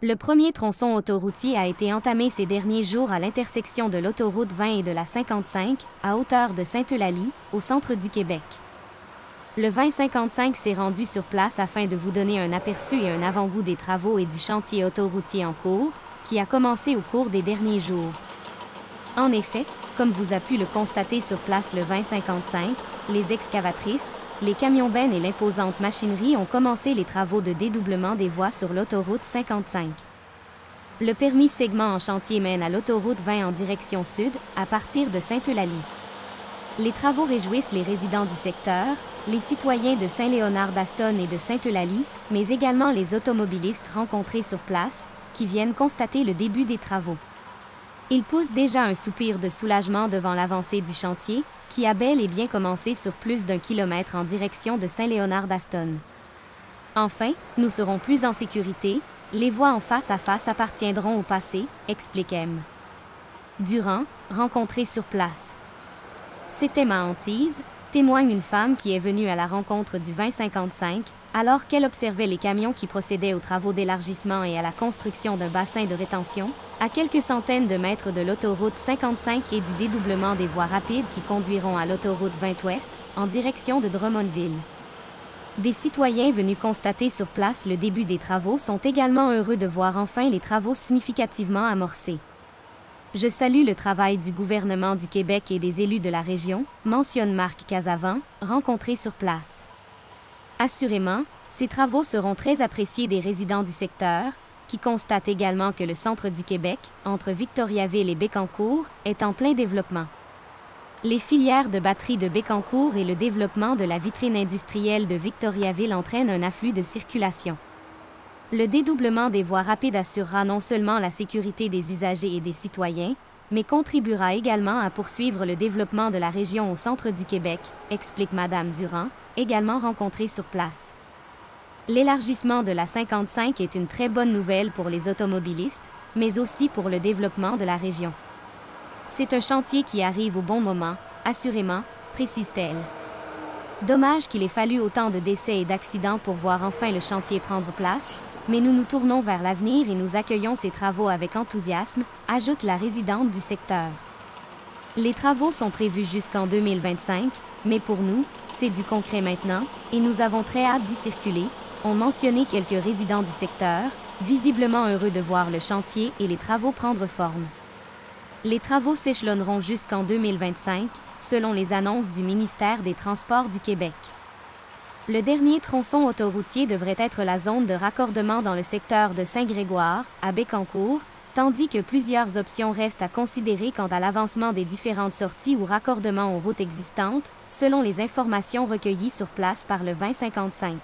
Le premier tronçon autoroutier a été entamé ces derniers jours à l'intersection de l'autoroute 20 et de la 55, à hauteur de Sainte-Eulalie, au centre du Québec. Le 2055 s'est rendu sur place afin de vous donner un aperçu et un avant-goût des travaux et du chantier autoroutier en cours, qui a commencé au cours des derniers jours. En effet, comme vous a pu le constater sur place le 2055, les excavatrices, les camions-bennes et l'imposante machinerie ont commencé les travaux de dédoublement des voies sur l'autoroute 55. Le permis segment en chantier mène à l'autoroute 20 en direction sud, à partir de Sainte-Eulalie. Les travaux réjouissent les résidents du secteur, les citoyens de Saint-Léonard-d'Aston et de Sainte-Eulalie, mais également les automobilistes rencontrés sur place, qui viennent constater le début des travaux. Ils poussent déjà un soupir de soulagement devant l'avancée du chantier, qui a bel et bien commencé sur plus d'1 kilomètre en direction de Saint-Léonard-d'Aston. Enfin, nous serons plus en sécurité, les voies en face à face appartiendront au passé, explique M. Durand, rencontré sur place. C'était ma hantise, témoigne une femme qui est venue à la rencontre du 2055, alors qu'elle observait les camions qui procédaient aux travaux d'élargissement et à la construction d'un bassin de rétention, à quelques centaines de mètres de l'autoroute 55 et du dédoublement des voies rapides qui conduiront à l'autoroute 20 Ouest, en direction de Drummondville. Des citoyens venus constater sur place le début des travaux sont également heureux de voir enfin les travaux significativement amorcés. Je salue le travail du gouvernement du Québec et des élus de la région, mentionne Marc Casavant, rencontré sur place. Assurément, ces travaux seront très appréciés des résidents du secteur, qui constatent également que le centre du Québec, entre Victoriaville et Bécancour, est en plein développement. Les filières de batteries de Bécancour et le développement de la vitrine industrielle de Victoriaville entraînent un afflux de circulation. Le dédoublement des voies rapides assurera non seulement la sécurité des usagers et des citoyens, mais contribuera également à poursuivre le développement de la région au centre du Québec, explique Mme Durand, également rencontrée sur place. L'élargissement de la 55 est une très bonne nouvelle pour les automobilistes, mais aussi pour le développement de la région. C'est un chantier qui arrive au bon moment, assurément, précise-t-elle. Dommage qu'il ait fallu autant de décès et d'accidents pour voir enfin le chantier prendre place, mais nous nous tournons vers l'avenir et nous accueillons ces travaux avec enthousiasme, ajoute la résidente du secteur. Les travaux sont prévus jusqu'en 2025, mais pour nous, c'est du concret maintenant, et nous avons très hâte d'y circuler, ont mentionné quelques résidents du secteur, visiblement heureux de voir le chantier et les travaux prendre forme. Les travaux s'échelonneront jusqu'en 2025, selon les annonces du ministère des Transports du Québec. Le dernier tronçon autoroutier devrait être la zone de raccordement dans le secteur de Saint-Grégoire, à Bécancour, tandis que plusieurs options restent à considérer quant à l'avancement des différentes sorties ou raccordements aux routes existantes, selon les informations recueillies sur place par le 2055.